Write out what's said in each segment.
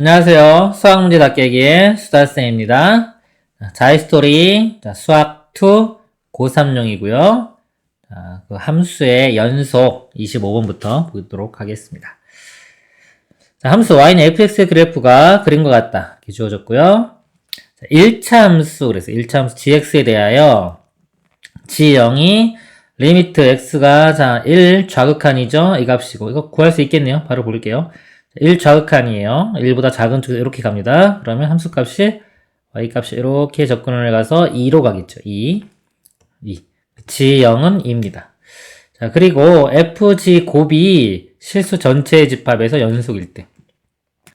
안녕하세요. 수학문제 닫깨기의 수다쌤입니다. 자이스토리 수학 2 고3용이고요. 그 함수의 연속 25번부터 보도록 하겠습니다. 함수 y는 fx의 그래프가 그린 것 같다. 이렇게 주어졌고요. 1차 함수, 그래서 1차 함수 gx에 대하여 g0이 리미트 x가 1 좌극한이죠. 이 값이고 이거 구할 수 있겠네요. 바로 볼게요. 1 좌극한이에요. 1보다 작은 쪽에서 이렇게 갑니다. 그러면 함수값이 y값이 이렇게 접근을 해가서 2로 가겠죠. 2. g0은 2입니다. 자, 그리고 fg 곱이 실수 전체의 집합에서 연속일 때.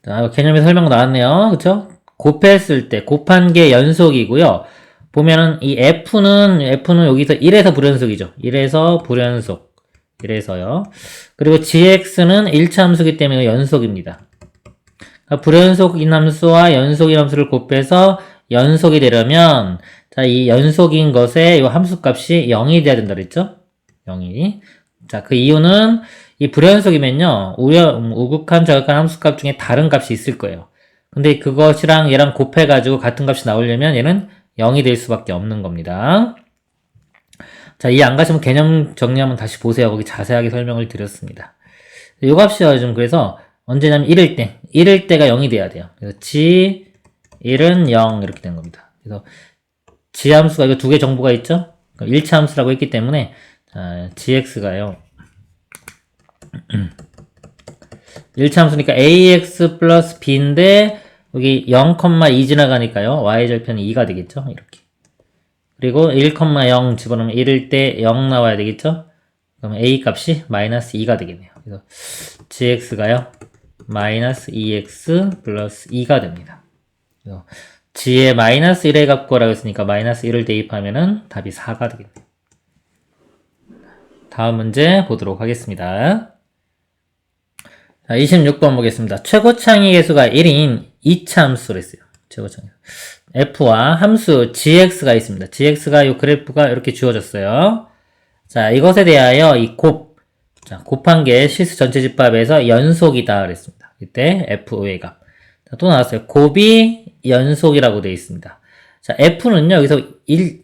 자, 개념에 설명 나왔네요. 그쵸? 곱했을 때, 곱한 게 연속이고요. 보면은 이 f는 여기서 1에서 불연속이죠. 1에서 불연속. 이래서요. 그리고 gx는 1차 함수기 때문에 연속입니다. 그러니까 불연속인 함수와 연속인 함수를 곱해서 연속이 되려면 자, 이 연속인 것의 이 함수값이 0이 돼야 된다 그랬죠? 0이. 자, 그 이유는 이 불연속이면요. 우극한, 좌극한 함수값 중에 다른 값이 있을 거예요. 근데 그것이랑 얘랑 곱해가지고 같은 값이 나오려면 얘는 0이 될 수밖에 없는 겁니다. 자, 이해 안 가시면 개념 정리 한번 다시 보세요. 거기 자세하게 설명을 드렸습니다. 이 값이요, 좀 그래서 언제냐면 1일 때가 0이 돼야 돼요. 그래서 g 1은 0 이렇게 된 겁니다. 그래서 g 함수가 이거 두 개 정보가 있죠? 1차 함수라고 했기 때문에 gx가요. 1차 함수니까 ax 플러스 b인데 여기 0,2 지나가니까요. y절편이 2가 되겠죠? 이렇게. 그리고 1,0 집어넣으면 1일 때 0 나와야 되겠죠? 그러면 a 값이 마이너스 2가 되겠네요. 그래서 gx가요. 마이너스 2x 플러스 2가 됩니다. 그래서 g의 마이너스 1의 값 구하라고 했으니까 마이너스 1을 대입하면은 답이 4가 되겠네요. 다음 문제 보도록 하겠습니다. 자, 26번 보겠습니다. 최고창의 개수가 1인 2차 함수를 했어요. 최고창의 f와 함수 gx가 있습니다. gx가 이 그래프가 이렇게 주어졌어요. 자, 이것에 대하여 곱한 게 실수 전체 집합에서 연속이다 그랬습니다. 이때 f의 값. 자, 또 나왔어요. 곱이 연속이라고 되어 있습니다. 자, f는요, 여기서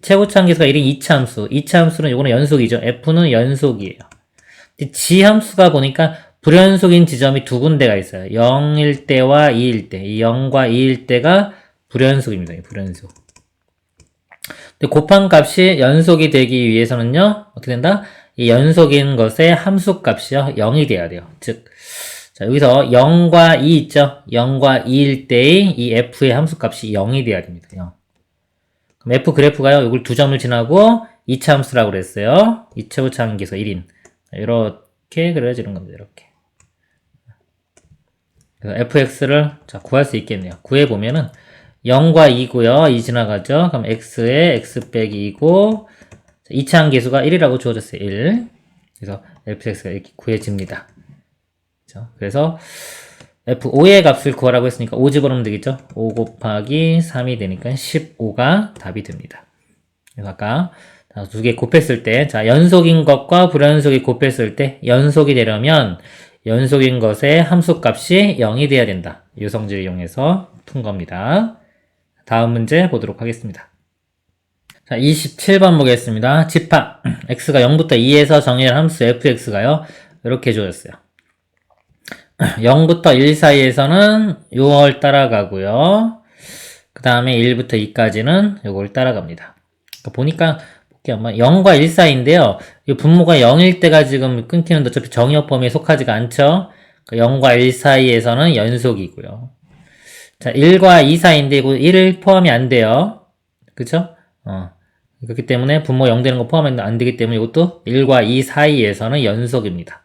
최고창 계수가 1인 2차 함수. 2차 함수는 요거는 연속이죠. f는 연속이에요. g 함수가 보니까 불연속인 지점이 두 군데가 있어요. 0일 때와 2일 때. 이 0과 2일 때가 불연속입니다. 불연속. 근데 곱한 값이 연속이 되기 위해서는요, 어떻게 된다? 이 연속인 것의 함수값이요, 0이 돼야 돼요. 즉, 자, 여기서 0과 2 있죠? 0과 2일 때의 이 f의 함수값이 0이 돼야 됩니다. 0. 그럼 f 그래프가요, 이걸 두 점을 지나고 2차 함수라고 그랬어요. 2차 함수에서 1인. 이렇게 그려지는 겁니다. 이렇게. 그래서 fx를 자, 구할 수 있겠네요. 구해보면은 0과 2고요. 2 지나가죠. 그럼 x에 x 빼기 2고 2차 함계수가 1이라고 주어졌어요. 1. 그래서 fx가 이렇게 구해집니다. 그렇죠? 그래서 f5의 값을 구하라고 했으니까 5 집어넣으면 되겠죠. 5 곱하기 3이 되니까 15가 답이 됩니다. 그래서 아까 두 개 곱했을 때, 자, 연속인 것과 불연속이 곱했을 때 연속이 되려면 연속인 것의 함수값이 0이 돼야 된다. 이 성질을 이용해서 푼 겁니다. 다음 문제 보도록 하겠습니다. 자, 27번 보겠습니다. 집합 x가 0부터 2에서 정의할 함수 fx가요. 이렇게 주어졌어요. 0부터 1 사이에서는 요걸 따라가고요. 그 다음에 1부터 2까지는 요걸 따라갑니다. 그러니까 보니까 0과 1 사이인데요. 이 분모가 0일 때가 지금 끊기는데 어차피 정의역 범위에 속하지가 않죠. 0과 1 사이에서는 연속이고요. 자, 1과 2 사이인데 이거 1을 포함이 안 돼요. 그쵸? 그렇기 때문에 분모 0 되는 거 포함이 안 되기 때문에 이것도 1과 2 사이에서는 연속입니다.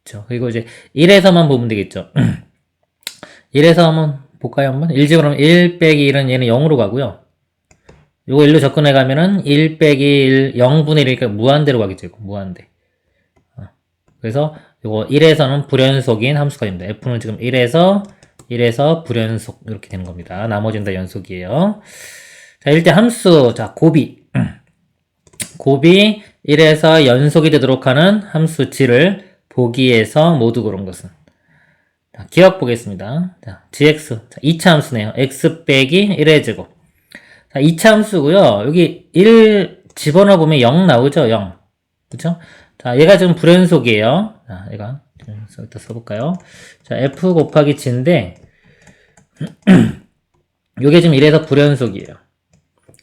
그쵸? 그리고 이제 1에서만 보면 되겠죠. 1에서 한번 볼까요? 한번? 1 집어넣으면 1 빼기 1은 얘는 0으로 가고요. 요거 1로 접근해 가면은 1 빼기 1, 0분의 1이니까 무한대로 가겠죠. 무한대. 그래서 요거 1에서는 불연속인 함수가 됩니다. f는 지금 1에서 불연속 이렇게 되는 겁니다. 나머지는 다 연속이에요. 자, 일단 함수, 자, 곱이 1에서 연속이 되도록 하는 함수 g를 보기에서 모두 그런 것은 자, 기억 보겠습니다. 자, gx. 자, 2차 함수네요. x 빼기 1의 제곱. 자, 2차 함수고요. 여기 1 집어넣어 보면 0 나오죠? 0. 그쵸? 자, 얘가 지금 불연속이에요. 자, 얘가. 여기다 써볼까요? 자, f 곱하기 g인데, 요게 지금 1에서 불연속이에요.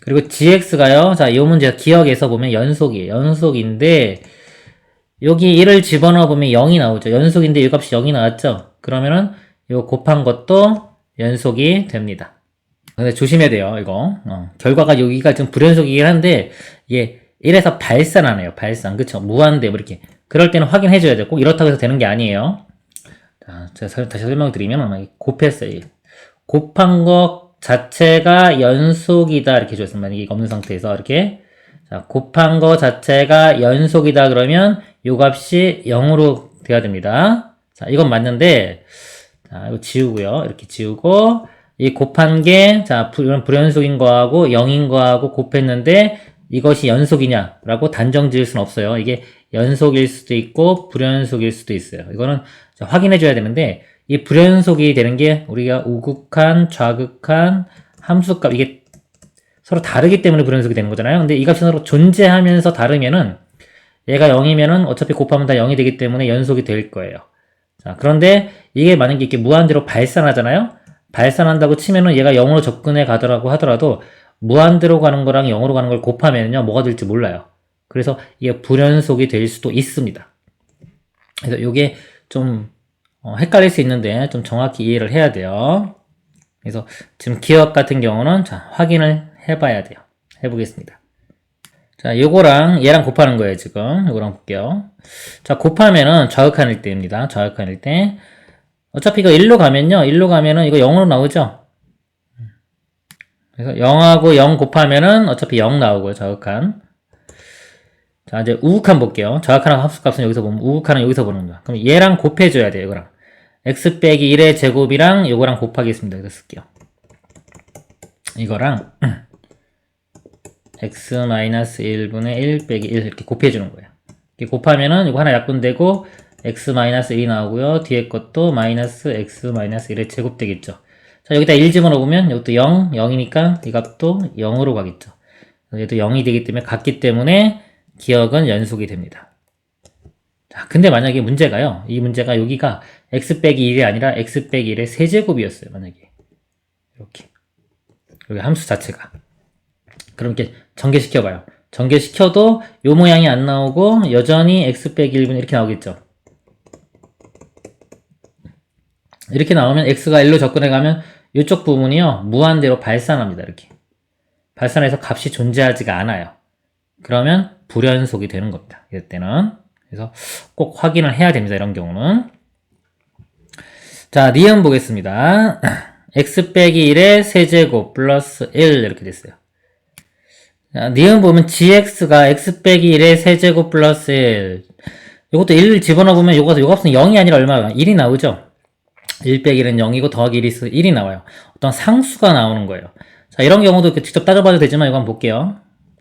그리고 gx가요. 자, 요 문제 기억에서 보면 연속이에요. 연속인데, 여기 1을 집어넣어 보면 0이 나오죠. 연속인데 이 값이 0이 나왔죠? 그러면은 요 곱한 것도 연속이 됩니다. 근데 조심해야 돼요, 이거. 결과가 여기가 지금 불연속이긴 한데, 이게 1에서 발산하네요, 발산. 그쵸? 무한대, 뭐 이렇게. 그럴 때는 확인해줘야 되고, 이렇다고 해서 되는 게 아니에요. 자, 제가 다시 설명드리면, 곱했어요. 곱한 것 자체가 연속이다, 이렇게 줬습니다. 만약에 이거 없는 상태에서, 이렇게. 자, 곱한 거 자체가 연속이다, 그러면, 요 값이 0으로 돼야 됩니다. 자, 이건 맞는데, 자, 이거 지우고요. 이렇게 지우고, 이 곱한 게, 자, 이런 불연속인 거하고 0인 거하고 곱했는데 이것이 연속이냐라고 단정 지을 수는 없어요. 이게 연속일 수도 있고 불연속일 수도 있어요. 이거는 확인해 줘야 되는데 이 불연속이 되는 게 우리가 우극한, 좌극한, 함수값 이게 서로 다르기 때문에 불연속이 되는 거잖아요. 근데 이 값이 서로 존재하면서 다르면은 얘가 0이면은 어차피 곱하면 다 0이 되기 때문에 연속이 될 거예요. 자, 그런데 이게 만약에 이렇게 무한대로 발산하잖아요. 발산한다고 치면은 얘가 0으로 접근해 가더라고 하더라도 무한대로 가는 거랑 0으로 가는 걸 곱하면요 뭐가 될지 몰라요. 그래서 이게 불연속이 될 수도 있습니다. 그래서 이게 좀 헷갈릴 수 있는데 좀 정확히 이해를 해야 돼요. 그래서 지금 기억 같은 경우는 자 확인을 해봐야 돼요. 해보겠습니다. 자, 요거랑 얘랑 곱하는 거예요 지금. 요거랑 볼게요. 자, 곱하면은 좌극한일 때입니다. 좌극한일 때. 어차피 이거 1로 가면요. 1로 가면은 이거 0으로 나오죠? 그래서 0하고 0 곱하면은 어차피 0 나오고요. 좌극한. 자, 이제 우극한 볼게요. 좌극한하고 합수값은 여기서 보면 우극한은 여기서 보는 거야. 그럼 얘랑 곱해줘야 돼요. 이거랑. x 빼기 1의 제곱이랑 요거랑 곱하겠습니다. 여기서 쓸게요. 이거랑 x-1분의 1 빼기 1 이렇게 곱해주는 거예요. 이렇게 곱하면은 이거 하나 약분되고 x-1이 나오고요. 뒤에 것도 마이너스 x-1의 제곱 되겠죠. 자, 여기다 1 집어넣으면 이것도 0, 0이니까 이 값도 0으로 가겠죠. 얘도 0이 되기 때문에 같기 때문에 기억은 연속이 됩니다. 자, 근데 만약에 문제가요. 이 문제가 여기가 x 빼기 1이 아니라 x 빼기 1의 세제곱이었어요. 만약에 이렇게 여기 함수 자체가 그럼 이렇게 전개시켜봐요. 전개시켜도 요 모양이 안 나오고 여전히 x 빼기 1분 이렇게 나오겠죠. 이렇게 나오면 x가 1로 접근해가면 이쪽 부분이요 무한대로 발산합니다. 이렇게 발산해서 값이 존재하지가 않아요. 그러면 불연속이 되는 겁니다. 이럴 때는 그래서 꼭 확인을 해야 됩니다. 이런 경우는 자 니은 보겠습니다. x 빼기 1의 세제곱 플러스 1 이렇게 됐어요. 자, 니은 보면 gx가 x 빼기 1의 세제곱 플러스 1 이것도 1 집어넣으면 요 값은 0이 아니라 얼마나 1이 나오죠. 1 빼기 1은 0이고 더하기 1이 있어 1이 나와요. 어떤 상수가 나오는 거예요. 자, 이런 경우도 직접 따져봐도 되지만 이거 한번 볼게요.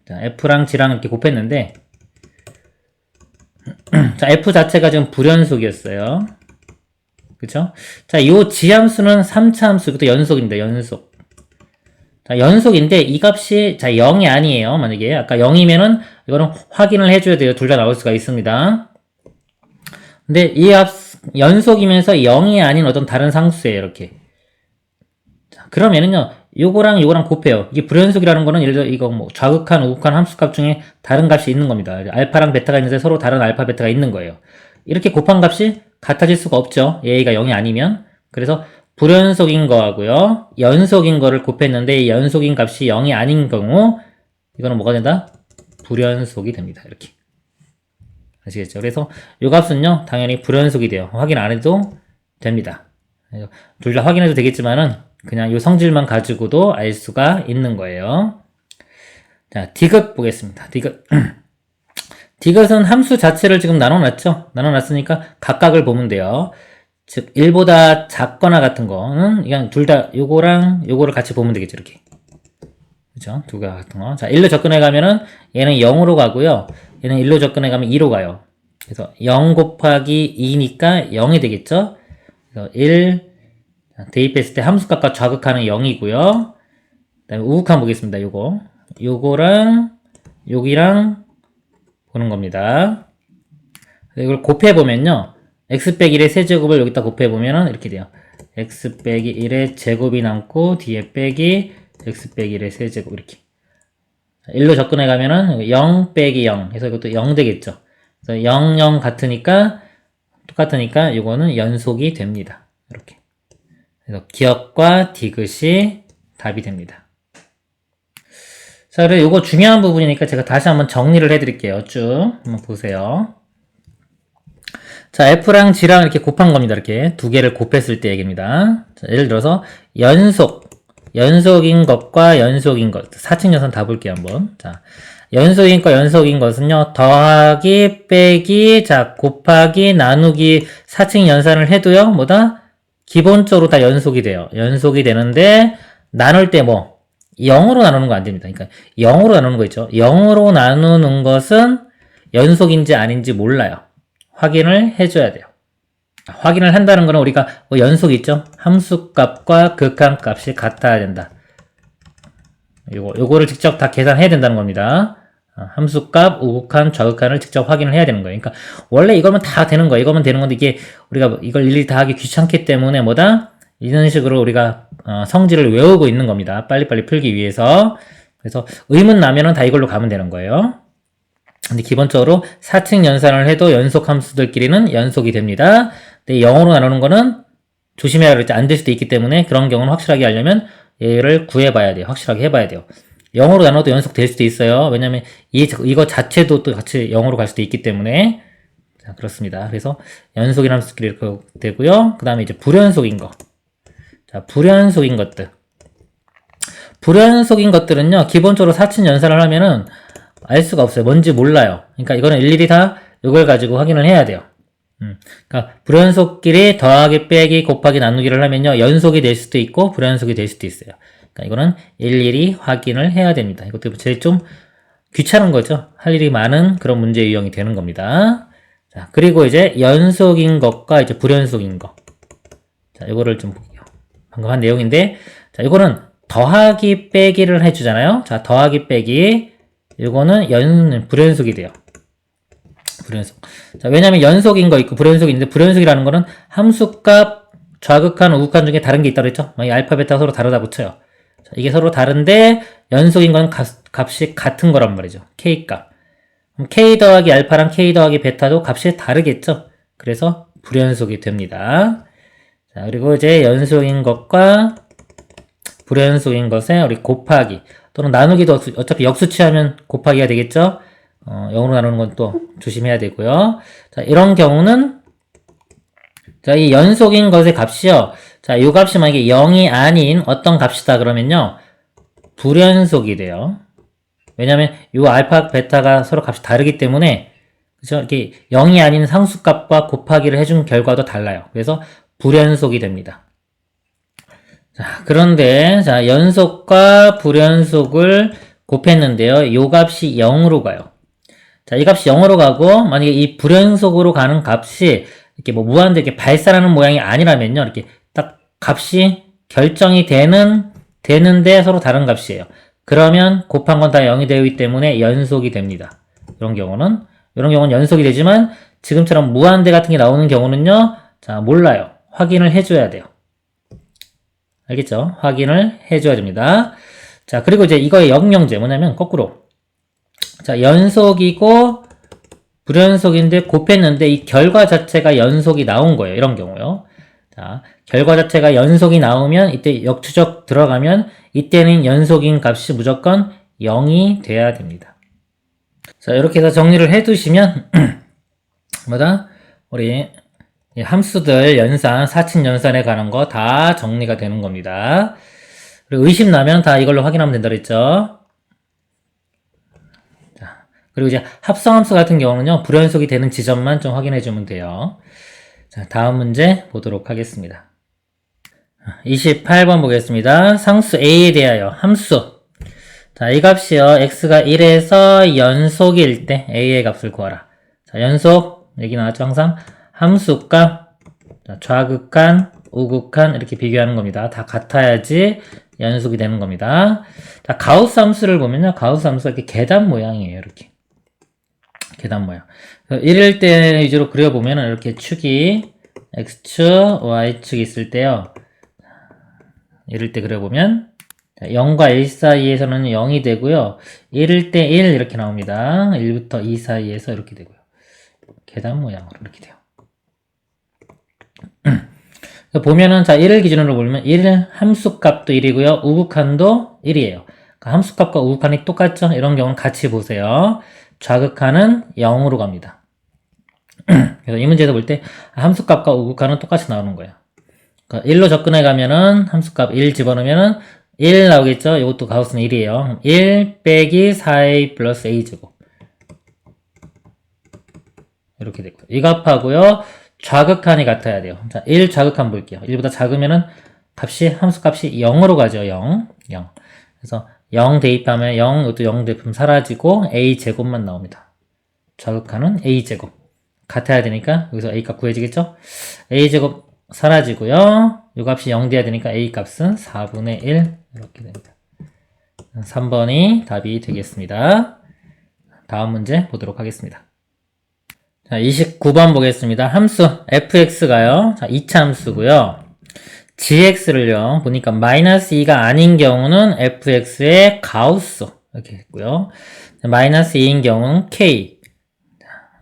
자, f랑 g랑 이렇게 곱했는데 자, f 자체가 지금 불연속이었어요. 그쵸? 자, 요 지함수는 3차 함수, 이것도 연속입니다. 연속. 자, 연속인데 이 값이 자 0이 아니에요. 만약에 아까 0이면은 이거는 확인을 해줘야 돼요. 둘 다 나올 수가 있습니다. 근데 이 값 연속이면서 0이 아닌 어떤 다른 상수예요. 이렇게. 자, 그러면은요. 요거랑 요거랑 곱해요. 이게 불연속이라는 거는 예를 들어 이거 뭐 좌극한, 우극한 함수값 중에 다른 값이 있는 겁니다. 알파랑 베타가 있는데 서로 다른 알파, 베타가 있는 거예요. 이렇게 곱한 값이 같아질 수가 없죠. 얘가 0이 아니면. 그래서 불연속인 거하고요. 연속인 거를 곱했는데 이 연속인 값이 0이 아닌 경우 이거는 뭐가 된다? 불연속이 됩니다. 이렇게. 아시겠죠? 그래서 이 값은요. 당연히 불연속이 돼요. 확인 안 해도 됩니다. 둘 다 확인해도 되겠지만은 그냥 이 성질만 가지고도 알 수가 있는 거예요. 자, 디귿 보겠습니다. 디귿. 디귿은 함수 자체를 지금 나눠놨죠? 나눠놨으니까 각각을 보면 돼요. 즉 1보다 작거나 같은 거는 그냥 둘 다 요거랑 요거를 같이 보면 되겠죠. 이렇게. 그죠? 두 개 같은 거. 자, 1로 접근해 가면은 얘는 0으로 가고요. 얘는 1로 접근해 가면 2로 가요. 그래서 0 곱하기 2니까 0이 되겠죠? 그래서 1, 대입했을 때 함수값과 좌극하는 0이고요. 그 다음에 우극한 보겠습니다. 요거랑 여기랑 보는 겁니다. 이걸 곱해보면요. x 빼기 1의 세제곱을 여기다 곱해보면 이렇게 돼요. x 빼기 1의 제곱이 남고 뒤에 빼기 x 빼기 1의 세제곱 이렇게 1로 접근해가면은 0 빼기 0 해서 이것도 0 되겠죠. 그래서 0, 0 똑같으니까 이거는 연속이 됩니다. 이렇게. 그래서 기억과 디귿이 답이 됩니다. 자, 그래서 이거 중요한 부분이니까 제가 다시 한번 정리를 해드릴게요. 쭉 한번 보세요. 자, F랑 G랑 이렇게 곱한 겁니다. 이렇게 두 개를 곱했을 때 얘기입니다. 자, 예를 들어서 연속인 것과 연속인 것 4층 연산 다 볼게요. 한번. 자, 연속인 거 연속인 것은요. 더하기 빼기 자 곱하기 나누기 4층 연산을 해도요. 뭐다? 기본적으로 다 연속이 돼요. 연속이 되는데 나눌 때 뭐 0으로 나누는 거 안 됩니다. 그러니까 0으로 나누는 거 있죠. 0으로 나누는 것은 연속인지 아닌지 몰라요. 확인을 해줘야 돼요. 확인을 한다는 거는 우리가 뭐 연속 있죠? 함수값과 극한값이 같아야 된다. 요거를 직접 다 계산해야 된다는 겁니다. 함수값, 우극한, 좌극한을 직접 확인을 해야 되는 거예요. 그러니까 원래 이거면 다 되는 거예요. 이거면 되는 건데 이게 우리가 이걸 일일이 다 하기 귀찮기 때문에 뭐다? 이런 식으로 우리가 성질을 외우고 있는 겁니다. 빨리빨리 풀기 위해서. 그래서 의문 나면은 다 이걸로 가면 되는 거예요. 근데 기본적으로 4층 연산을 해도 연속 함수들끼리는 연속이 됩니다. 근데 0으로 나누는 거는 조심해야 그랬지 안 될 수도 있기 때문에 그런 경우는 확실하게 하려면 얘를 구해봐야 돼요. 확실하게 해봐야 돼요. 0으로 나눠도 연속 될 수도 있어요. 왜냐면 이거 자체도 또 같이 0으로 갈 수도 있기 때문에. 자, 그렇습니다. 그래서 연속인 함수끼리 이렇게 되고요. 그 다음에 이제 불연속인 거. 자, 불연속인 것들. 불연속인 것들은요, 기본적으로 4층 연산을 하면은 알 수가 없어요. 뭔지 몰라요. 그러니까 이거는 일일이 다 이걸 가지고 확인을 해야 돼요. 그러니까 불연속끼리 더하기 빼기 곱하기 나누기를 하면요, 연속이 될 수도 있고 불연속이 될 수도 있어요. 그러니까 이거는 일일이 확인을 해야 됩니다. 이것도 제일 좀 귀찮은 거죠. 할 일이 많은 그런 문제 유형이 되는 겁니다. 자, 그리고 이제 연속인 것과 이제 불연속인 거. 자, 이거를 좀 볼게요. 방금 한 내용인데, 자, 이거는 더하기 빼기를 해주잖아요. 자, 더하기 빼기. 이거는 불연속이 돼요. 불연속. 자, 왜냐면 연속인 거 있고 불연속이 있는데 불연속이라는 거는 함수값, 좌극한, 우극한 중에 다른 게 있다고 했죠? 이 알파, 베타가 서로 다르다고 쳐요. 자, 이게 서로 다른데 연속인 건 값이 같은 거란 말이죠. K값. 그럼 K 더하기 알파랑 K 더하기 베타도 값이 다르겠죠? 그래서 불연속이 됩니다. 자, 그리고 이제 연속인 것과 불연속인 것에 우리 곱하기 또는 나누기도 어차피 역수치하면 곱하기가 되겠죠? 0으로 나누는 건 또 조심해야 되고요. 자, 이런 경우는 자, 이 연속인 것의 값이요. 자, 이 값이 만약에 0이 아닌 어떤 값이다 그러면요. 불연속이 돼요. 왜냐면 이 알파, 베타가 서로 값이 다르기 때문에 그죠? 이렇게 0이 아닌 상수값과 곱하기를 해준 결과도 달라요. 그래서 불연속이 됩니다. 자, 그런데 자, 연속과 불연속을 곱했는데요. 이 값이 0으로 가요. 자, 이 값이 0으로 가고 만약에 이 불연속으로 가는 값이 이렇게 뭐 무한대 이렇게 발산하는 모양이 아니라면요. 이렇게 딱 값이 결정이 되는데 서로 다른 값이에요. 그러면 곱한 건 다 0이 되기 때문에 연속이 됩니다. 이런 경우는 연속이 되지만 지금처럼 무한대 같은 게 나오는 경우는요. 자, 몰라요. 확인을 해줘야 돼요. 알겠죠? 확인을 해줘야 됩니다. 자, 그리고 이제 이거의 역영제 뭐냐면 거꾸로. 자, 연속이고 불연속인데 곱했는데 이 결과 자체가 연속이 나온 거예요. 이런 경우요. 자, 결과 자체가 연속이 나오면 이때 역추적 들어가면 이때는 연속인 값이 무조건 0이 돼야 됩니다. 자, 이렇게 해서 정리를 해두시면 뭐다? 우리 함수들 연산, 4층 연산에 관한 거 다 정리가 되는 겁니다. 그리고 의심 나면 다 이걸로 확인하면 된다 그랬죠? 자, 그리고 이제 합성함수 같은 경우는요, 불연속이 되는 지점만 좀 확인해 주면 돼요. 자, 다음 문제 보도록 하겠습니다. 28번 보겠습니다. 상수 A에 대하여 함수. 자, 이 값이요, x가 1에서 연속일 때 A의 값을 구하라. 자, 연속, 얘기 나왔죠, 항상? 함수값, 자, 좌극한, 우극한 이렇게 비교하는 겁니다. 다 같아야지 연속이 되는 겁니다. 자, 가우스 함수를 보면요. 가우스 함수가 이렇게 계단 모양이에요. 이렇게. 계단 모양. 이럴 때 위주로 그려보면 이렇게 축이 X축, Y축이 있을 때요. 이럴 때 그려보면 0과 1 사이에서는 0이 되고요. 1일 때 1 이렇게 나옵니다. 1부터 2 사이에서 이렇게 되고요. 계단 모양으로 이렇게 돼요. 보면은 자 1을 기준으로 보면 1 함수값도 1이고요. 우극한도 1이에요. 그러니까 함수값과 우극한이 똑같죠? 이런 경우는 같이 보세요. 좌극한은 0으로 갑니다. 그래서 이 문제에서 볼 때 함수값과 우극한은 똑같이 나오는 거예요. 그러니까 1로 접근해 가면은 함수값 1 집어넣으면은 1 나오겠죠? 이것도 가우스는 1이에요. 1 빼기 4a 플러스 a제곱. 이렇게 되고. 이 값하고요. 좌극한이 같아야 돼요. 자, 1 좌극한 볼게요. 1보다 작으면은 함수값이 0으로 가죠. 0. 그래서 0 대입하면 0, 이것도 0 대입하면 사라지고 a제곱만 나옵니다. 좌극한은 a제곱. 같아야 되니까 여기서 a 값 구해지겠죠? a제곱 사라지고요. 이 값이 0 돼야 되니까 a 값은 4분의 1 이렇게 됩니다. 3번이 답이 되겠습니다. 다음 문제 보도록 하겠습니다. 자, 29번 보겠습니다. 함수 fx가요. 자, 2차 함수고요. gx를요. 보니까 마이너스 2가 아닌 경우는 fx의 가우스 이렇게 했고요. 마이너스 2인 경우는 k.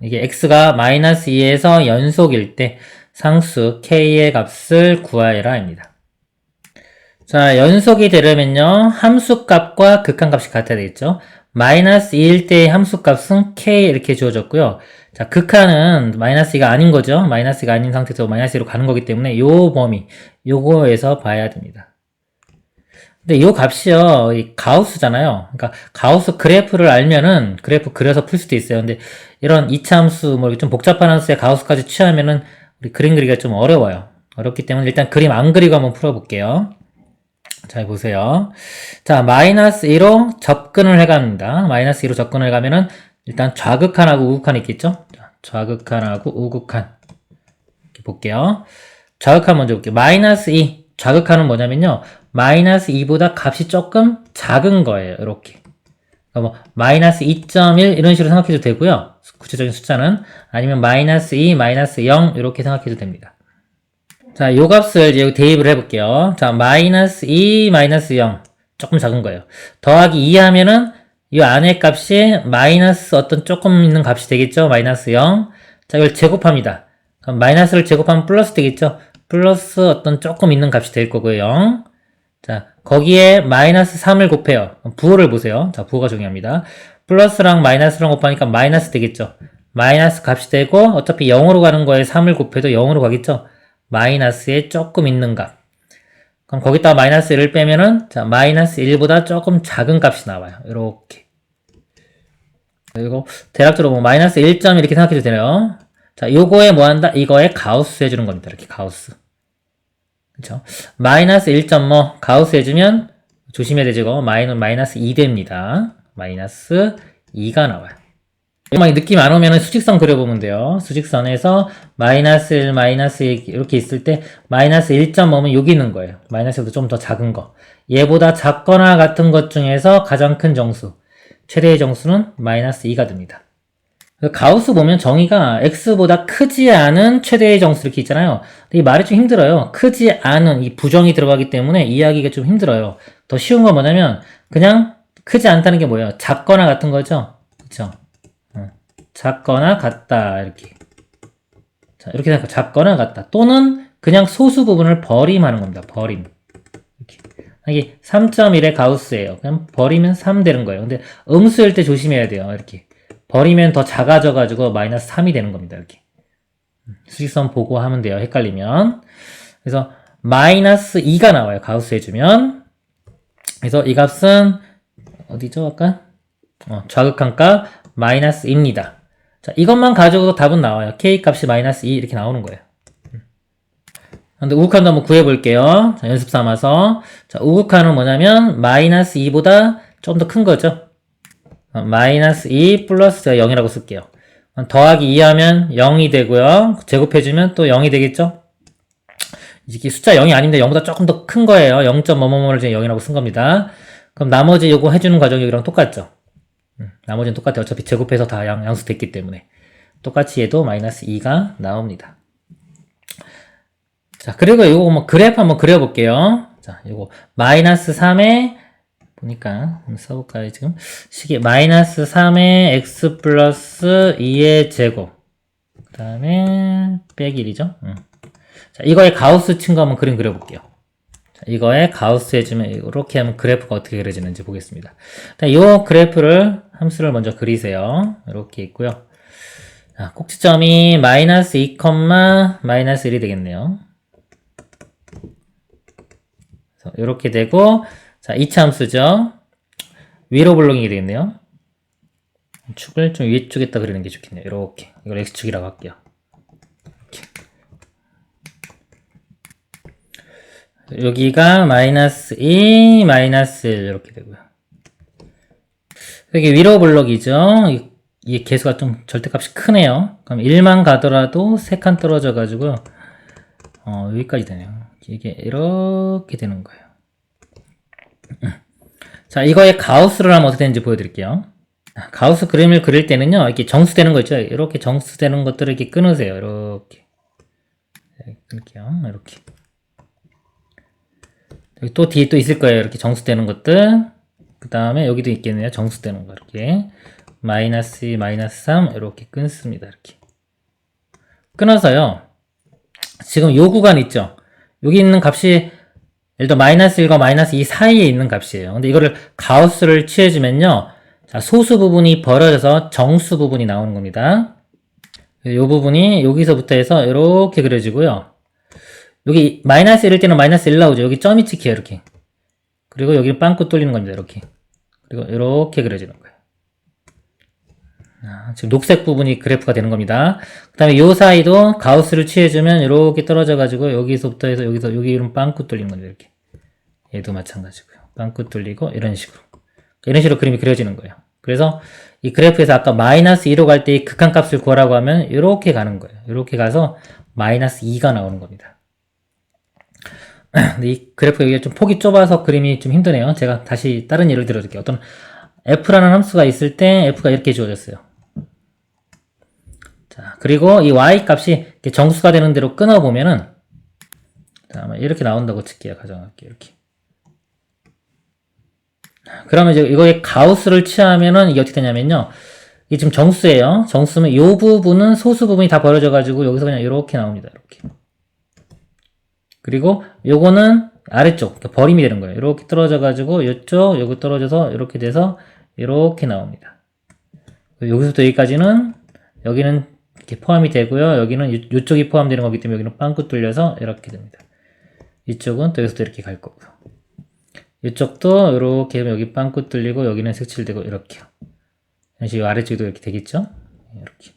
이게 x가 마이너스 2에서 연속일 때 상수 k의 값을 구하여라입니다. 자, 연속이 되려면요. 함수값과 극한값이 같아야 되겠죠. 마이너스 2일 때의 함수값은 k 이렇게 주어졌고요. 자, 극한은 마이너스 2가 아닌 거죠. 마이너스 2가 아닌 상태에서 마이너스 2로 가는 거기 때문에 요 범위, 요거에서 봐야 됩니다. 근데 요 값이요, 이 가우스잖아요. 그러니까 가우스 그래프를 알면은 그래프 그려서 풀 수도 있어요. 근데 이런 2차 함수, 뭐 좀 복잡한 함수에 가우스까지 취하면은 우리 그림 그리기가 좀 어려워요. 어렵기 때문에 일단 그림 안 그리고 한번 풀어볼게요. 잘 보세요. 자, 마이너스 2로 접근을 해갑니다. 마이너스 2로 접근을 해가면은 일단 좌극한하고 우극한이 있겠죠? 자, 좌극한하고 우극한. 이렇게 볼게요. 좌극한 먼저 볼게요. 마이너스 2. 좌극한은 뭐냐면요. 마이너스 2보다 값이 조금 작은 거예요. 이렇게. 그러니까 뭐, 마이너스 2.1 이런 식으로 생각해도 되고요. 구체적인 숫자는. 아니면 마이너스 2, 마이너스 0 이렇게 생각해도 됩니다. 자, 요 값을 이제 대입을 해볼게요. 자, 마이너스 2, 마이너스 0. 조금 작은 거예요. 더하기 2 하면은 이 안에 값이 마이너스 어떤 조금 있는 값이 되겠죠? 마이너스 0. 자, 이걸 제곱합니다. 그럼 마이너스를 제곱하면 플러스 되겠죠? 플러스 어떤 조금 있는 값이 될 거고요. 0. 자, 거기에 마이너스 3을 곱해요. 부호를 보세요. 자, 부호가 중요합니다. 플러스랑 마이너스랑 곱하니까 마이너스 되겠죠? 마이너스 값이 되고 어차피 0으로 가는 거에 3을 곱해도 0으로 가겠죠? 마이너스에 조금 있는 값. 그럼 거기다가 마이너스 1을 빼면은, 자, 마이너스 1보다 조금 작은 값이 나와요. 이렇게. 그리고, 대략적으로 뭐, 마이너스 1점 이렇게 생각해도 되네요. 자, 요거에 뭐 한다? 이거에 가우스 해주는 겁니다. 이렇게 가우스. 그쵸? 마이너스 1점 뭐, 가우스 해주면, 조심해야 되죠. 이거. 마이너스 2 됩니다. 마이너스 2가 나와요. 막 느낌 안 오면은 수직선 그려보면 돼요. 수직선에서 마이너스 1, 마이너스 1 이렇게 있을 때 마이너스 1.5면 여기 있는 거예요. 마이너스보다 좀 더 작은 거. 얘보다 작거나 같은 것 중에서 가장 큰 정수. 최대의 정수는 마이너스 2가 됩니다. 가우스 보면 정의가 x보다 크지 않은 최대의 정수 이렇게 있잖아요. 근데 이 말이 좀 힘들어요. 크지 않은 이 부정이 들어가기 때문에 이해하기가 좀 힘들어요. 더 쉬운 건 뭐냐면 그냥 크지 않다는 게 뭐예요? 작거나 같은 거죠. 그쵸? 작거나 같다 이렇게. 자, 이렇게 생각해. 작거나 같다. 또는 그냥 소수 부분을 버림하는 겁니다. 버림. 이렇게. 이게 3.1의 가우스예요. 그냥 버리면 3 되는 거예요. 근데 음수일 때 조심해야 돼요. 이렇게. 버리면 더 작아져 가지고 마이너스 3이 되는 겁니다. 이렇게. 수직선 보고 하면 돼요. 헷갈리면. 그래서 마이너스 2가 나와요. 가우스 해주면. 그래서 이 값은 어디죠? 아까? 좌극한 값 마이너스 2입니다. 자, 이것만 가지고 답은 나와요. k 값이 마이너스 2 이렇게 나오는 거예요. 근데 우극한도 한번 구해볼게요. 자, 연습 삼아서. 자, 우극한은 뭐냐면 마이너스 2보다 좀 더 큰 거죠. 마이너스 2 플러스 제가 0이라고 쓸게요. 더하기 2 하면 0이 되고요. 제곱해주면 또 0이 되겠죠? 이게 숫자 0이 아닌데 0보다 조금 더 큰 거예요. 0.뭐뭐뭐를 지금 0이라고 쓴 겁니다. 그럼 나머지 요거 해주는 과정이 여기랑 똑같죠. 나머지는 똑같아요. 어차피 제곱해서 다 양수됐기 때문에. 똑같이 해도 마이너스 2가 나옵니다. 자, 그리고 이거 뭐 그래프 한번 그려볼게요. 자, 이거 마이너스 3에 보니까 한번 써볼까요? 지금 식이 마이너스 3에 x 플러스 2의 제곱 그 다음에 빼기 1이죠. 자, 이거에 가우스 친 거 한번 그림 그려볼게요. 자, 이거에 가우스 해주면 이렇게 하면 그래프가 어떻게 그려지는지 보겠습니다. 이 그래프를 함수를 먼저 그리세요. 이렇게 있고요. 자, 꼭지점이 마이너스 2, 마이너스 1이 되겠네요. 이렇게 되고, 자, 2차 함수죠. 위로 블록이 되겠네요. 축을 좀 위쪽에다 그리는 게 좋겠네요. 이렇게. 이걸 x축이라고 할게요. 이렇게. 여기가 마이너스 2, 마이너스 1 이렇게 되고요. 여기 위로 블록이죠. 이 개수가 좀 절대값이 크네요. 그럼 1만 가더라도 3칸 떨어져 가지고 여기까지 되네요. 이게 이렇게 되는 거예요. 자, 이거의 가우스를 하면 어떻게 되는지 보여드릴게요. 가우스 그림을 그릴 때는요, 이렇게 정수되는 거 있죠? 이렇게 정수되는 것들을 이렇게 끊으세요. 이렇게. 끊을게요. 이렇게. 여기 또 뒤에 또 있을 거예요. 이렇게 정수되는 것들. 그 다음에 여기도 있겠네요. 정수되는 거. 이렇게. 마이너스 2, 마이너스 3. 이렇게 끊습니다. 이렇게. 끊어서요. 지금 요 구간 있죠? 여기 있는 값이 예를 들어 마이너스 1과 마이너스 2 사이에 있는 값이에요. 근데 이거를 가우스를 취해주면요. 자, 소수 부분이 벌어져서 정수 부분이 나오는 겁니다. 이 부분이 여기서부터 해서 이렇게 그려지고요. 여기 마이너스 1일 때는 마이너스 1 나오죠. 여기 점이 찍혀요. 이렇게. 그리고 여기는 빵꾸 뚫리는 겁니다. 이렇게. 그리고 이렇게 그려지는 거예요. 지금 녹색 부분이 그래프가 되는 겁니다. 그 다음에 요 사이도 가우스를 취해주면 이렇게 떨어져가지고 여기서부터 해서 여기는 빵꾸 뚫리는 겁니다. 이렇게. 얘도 마찬가지고요. 빵꾸 뚫리고 이런 식으로. 이런 식으로 그림이 그려지는 거예요. 그래서 이 그래프에서 아까 마이너스 2로 갈 때 이 극한값을 구하라고 하면 이렇게 가는 거예요. 이렇게 가서 마이너스 2가 나오는 겁니다. 근데 이 그래프 여기가 좀 폭이 좁아서 그림이 좀 힘드네요. 제가 다시 다른 예를 들어줄게요. 어떤 f라는 함수가 있을 때 f가 이렇게 주어졌어요. 자, 그리고 이 y 값이 이렇게 정수가 되는 대로 끊어보면은, 자, 아마 이렇게 나온다고 칠게요. 가정할게요. 이렇게. 그러면 이제 이거에 가우스를 취하면은 이게 어떻게 되냐면요. 이게 지금 정수예요. 정수면 이 부분은 소수 부분이 다 벌어져가지고 여기서 그냥 이렇게 나옵니다. 이렇게. 그리고 요거는 아래쪽, 그러니까 벌임이 되는 거예요. 이렇게 떨어져가지고 요쪽, 요거 떨어져서 이렇게 돼서 이렇게 나옵니다. 여기서부터 여기까지는 여기는 이렇게 포함이 되고요. 여기는 이쪽이 포함되는 거기 때문에 여기는 빵꾸 뚫려서 이렇게 됩니다. 이쪽은 또 여기서도 이렇게 갈 거고요. 이쪽도 이렇게 여기 빵꾸 뚫리고 여기는 색칠되고 이렇게요. 이런 식으로 아래쪽도 이렇게 되겠죠? 이렇게.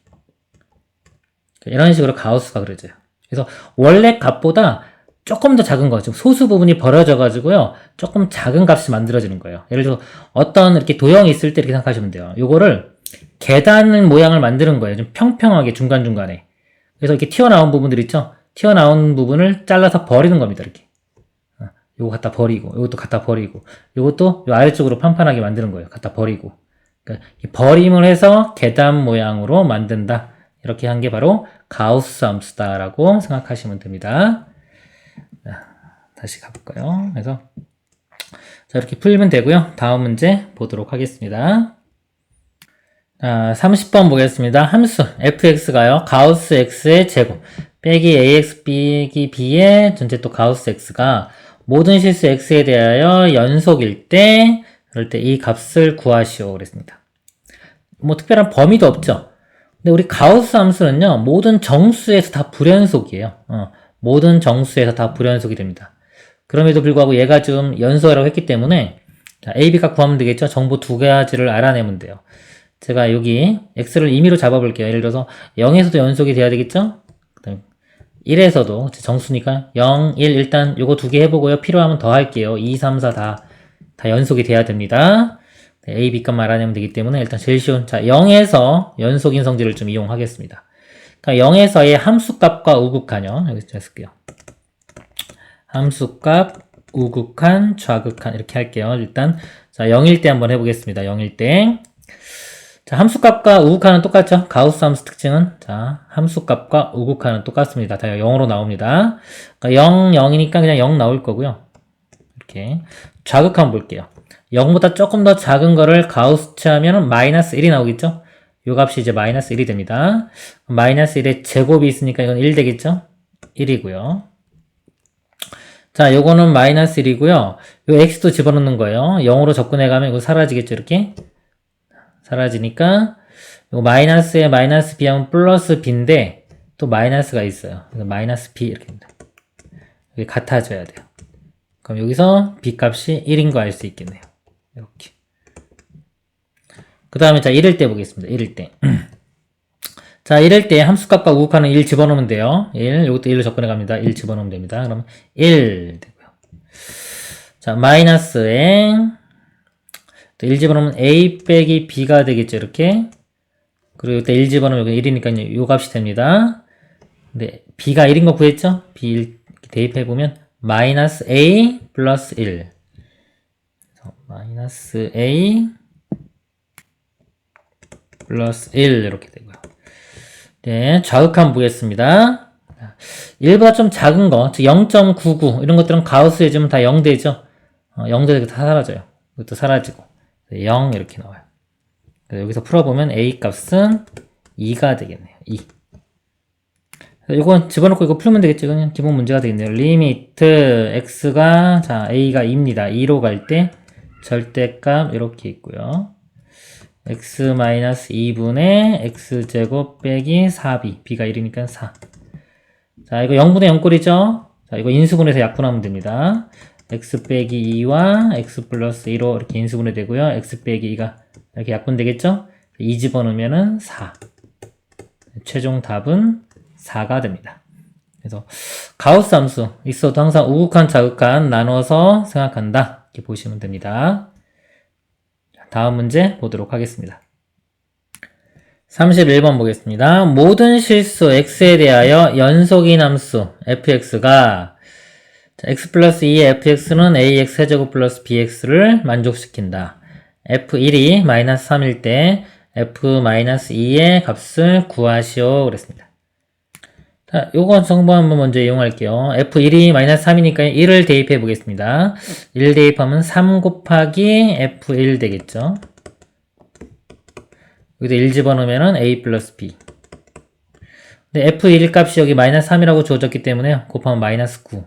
이런 식으로 가우스가 그려져요. 그래서 원래 값보다 조금 더 작은 거, 즉 소수 부분이 벌어져 가지고요. 조금 작은 값이 만들어지는 거예요. 예를 들어 어떤 이렇게 도형이 있을 때 이렇게 생각하시면 돼요. 요거를 계단 모양을 만드는 거예요. 좀 평평하게 중간중간에. 그래서 이렇게 튀어나온 부분들 있죠? 튀어나온 부분을 잘라서 버리는 겁니다. 이렇게. 요거 갖다 버리고, 요것도 갖다 버리고, 요것도 요 아래쪽으로 판판하게 만드는 거예요. 갖다 버리고. 그러니까 버림을 해서 계단 모양으로 만든다. 이렇게 한 게 바로 가우스 함수다라고 생각하시면 됩니다. 자, 다시 가볼까요? 그래서 자, 이렇게 풀면 되고요. 다음 문제 보도록 하겠습니다. 30번 보겠습니다. 함수 fx가요. 가우스 x의 제곱 빼기 ax 빼기 b의 전체 또 가우스 x가 모든 실수 x에 대하여 연속일 때 그럴 때 이 값을 구하시오 그랬습니다. 뭐 특별한 범위도 없죠. 근데 우리 가우스 함수는요. 모든 정수에서 다 불연속이에요. 모든 정수에서 다 불연속이 됩니다. 그럼에도 불구하고 얘가 좀 연소하라고 했기 때문에 자, a, b가 구하면 되겠죠. 정보 두 가지를 알아내면 돼요. 제가 여기 x를 임의로 잡아볼게요. 예를 들어서 0에서도 연속이 돼야 되겠죠? 그 다음에 1에서도 정수니까 0, 1 일단 요거 두 개 해보고요. 필요하면 더 할게요. 2, 3, 4 다 연속이 돼야 됩니다. 네, a, b값만 알아내면 되기 때문에 일단 제일 쉬운 자 0에서 연속인 성질을 좀 이용하겠습니다. 그러니까 0에서의 함수값과 우극한요. 여기 좀 쓸게요. 함수값, 우극한, 좌극한 이렇게 할게요. 일단 자 0일 때 한번 해보겠습니다. 0일 때. 자 함수값과 우극한은 똑같죠? 가우스 함수 특징은 자 함수값과 우극한은 똑같습니다. 다 0으로 나옵니다. 그러니까 0, 0이니까 그냥 0 나올 거고요. 이렇게 좌극한 볼게요. 0보다 조금 더 작은 거를 가우스치 하면 마이너스 1이 나오겠죠? 요 값이 이제 마이너스 1이 됩니다. 마이너스 1의 제곱이 있으니까 이건 1 되겠죠? 1이고요. 자, 요거는 마이너스 1이고요. 요 x도 집어넣는 거예요. 0으로 접근해가면 이거 사라지겠죠? 이렇게. 사라지니까 요 마이너스에 마이너스 b 하면 플러스 b인데 또 마이너스가 있어요. 그래서 마이너스 b 이렇게 됩니다. 이게 같아져야 돼요. 그럼 여기서 b 값이 1인 거 알 수 있겠네요. 이렇게. 그 다음에 자, 이럴 때 보겠습니다. 이럴 때. 자, 이럴 때 함수값과 우극한은 1 집어넣으면 돼요. 1, 요것도 1로 접근해 갑니다. 1 집어넣으면 됩니다. 그러면 1 되고요. 자, 마이너스에 또 1 집어넣으면 a 빼기 b가 되겠죠. 이렇게. 그리고 이때 1 집어넣으면 여기 1이니까 요 값이 됩니다. 근데 b가 1인 거 구했죠? b 1 대입해보면 마이너스 a 플러스 1. 마이너스 a 플러스 1 이렇게 되고요. 네, 좌극한 보겠습니다. 1보다 좀 작은 거, 즉 0.99 이런 것들은 가우스 해주면 다 0 되죠. 0 되고 다 사라져요. 이것도 사라지고 0 이렇게 나와요. 여기서 풀어보면 a 값은 2가 되겠네요. 2. 이건 집어넣고 이거 풀면 되겠죠. 그냥 기본 문제가 되겠네요. 리미트 x가 자 a가 2입니다. 2로 갈 때 절대값 이렇게 있고요. x-2분의 x제곱 빼기 4b b가 1이니까 4. 자 이거 0분의 0꼴이죠. 자 이거 인수분해서 약분하면 됩니다. x 빼기 2와 x 플러스 2로 이렇게 인수분해 되고요. x 빼기 2가 이렇게 약분되겠죠. 2 집어넣으면은 4. 최종 답은 4가 됩니다. 그래서 가우스 함수 있어도 항상 우극한 좌극한 나눠서 생각한다 이렇게 보시면 됩니다. 다음 문제 보도록 하겠습니다. 31번 보겠습니다. 모든 실수 x에 대하여 연속인 함수 fx가 x 플러스 2의 fx는 ax 세제곱 플러스 bx를 만족시킨다. f1이 마이너스 3일 때 f-2의 값을 구하시오 그랬습니다. 자, 요건 정보 한번 먼저 이용할게요. f1이 마이너스 3이니까 1을 대입해 보겠습니다. 1 대입하면 3 곱하기 f1 되겠죠. 여기다 1 집어넣으면 a 플러스 b. 근데 f1 값이 여기 마이너스 3이라고 주어졌기 때문에 곱하면 마이너스 9.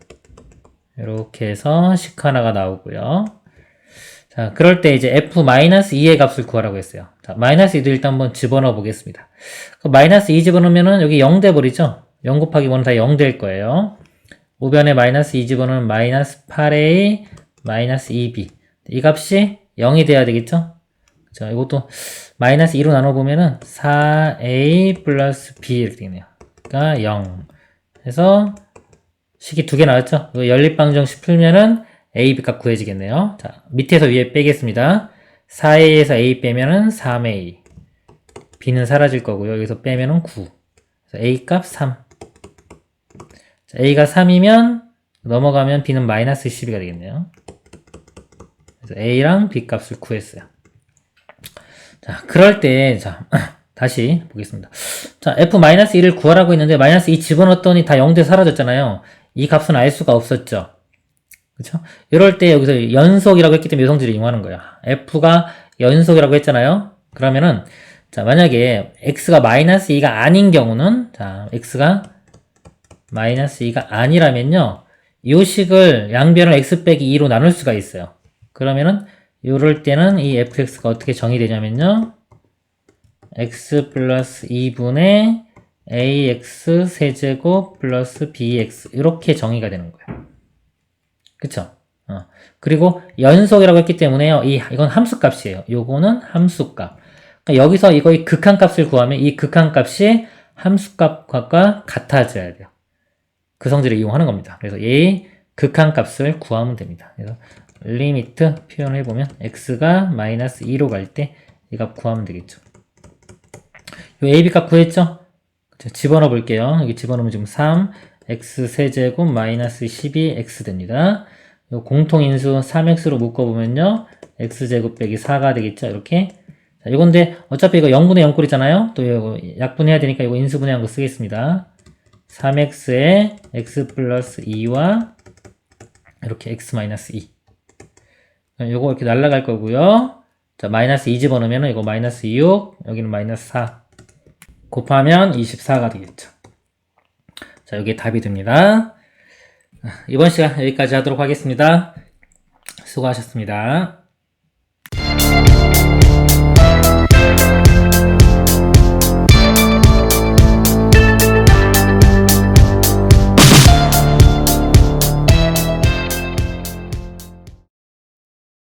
이렇게 해서 식 하나가 나오고요. 자, 그럴 때 이제 f-2의 값을 구하라고 했어요. 자, 마이너스 2도 일단 한번 집어넣어 보겠습니다. 그 마이너스 2 집어넣으면 여기 0 돼버리죠? 0 곱하기 1은 다 0 될 거예요. 우변에 마이너스 2 집어넣으면 마이너스 8a 마이너스 2b. 이 값이 0이 돼야 되겠죠? 자, 이것도 마이너스 2로 나눠보면은 4a 플러스 b 이렇게 되겠네요. 그러니까 0. 그래서 식이 두 개 나왔죠? 연립방정식 풀면은 a, b 값 구해지겠네요. 자, 밑에서 위에 빼겠습니다. 4a에서 a 빼면은 3a. b는 사라질 거고요. 여기서 빼면은 9. 그래서 a 값 3. 자, a가 3이면 넘어가면 b는 마이너스 12가 되겠네요. 그래서 a랑 b 값을 구했어요. 자, 그럴 때, 자, 다시 보겠습니다. 자, f-1을 구하라고 했는데, 마이너스 2 집어넣었더니 다 0대 사라졌잖아요. 이 값은 알 수가 없었죠. 그쵸? 이럴 때 여기서 연속이라고 했기 때문에 이 성질을 이용하는 거야. f가 연속이라고 했잖아요. 그러면은, 자, 만약에 x가 마이너스 2가 아닌 경우는, 자, x가 마이너스 2가 아니라면요, 이 식을 양변을 x 빼기 2로 나눌 수가 있어요. 그러면은, 이럴 때는 이 fx가 어떻게 정의되냐면요, x 플러스 2분의 ax 세제곱 플러스 bx 이렇게 정의가 되는 거예요. 그쵸? 그리고 연속이라고 했기 때문에요, 이건 함수값이에요. 요거는 함수값. 그러니까 여기서 이거의 극한값을 구하면 이 극한값이 함수값과 같아져야 돼요. 그 성질을 이용하는 겁니다. 그래서 이 극한값을 구하면 됩니다. 그래서 리미트 표현을 해보면 x가 마이너스 2로 갈 때 이 값 구하면 되겠죠. 요 a, b 값 구했죠? 집어넣어 볼게요. 여기 집어넣으면 지금 3, x 세제곱 마이너스 12x 됩니다. 요 공통인수 3x로 묶어보면요. x제곱 빼기 4가 되겠죠. 이렇게. 자, 이건데 어차피 이거 0분의 0꼴이잖아요. 또 이거 약분해야 되니까 이거 인수분해한 거 쓰겠습니다. 3x에 x 플러스 2와 이렇게 x 마이너스 2. 요거 이렇게 날라갈 거고요. 자, 마이너스 2 집어넣으면 이거 마이너스 6, 여기는 마이너스 4. 곱하면 24가 되겠죠. 자, 여기 답이 됩니다. 이번 시간 여기까지 하도록 하겠습니다. 수고하셨습니다.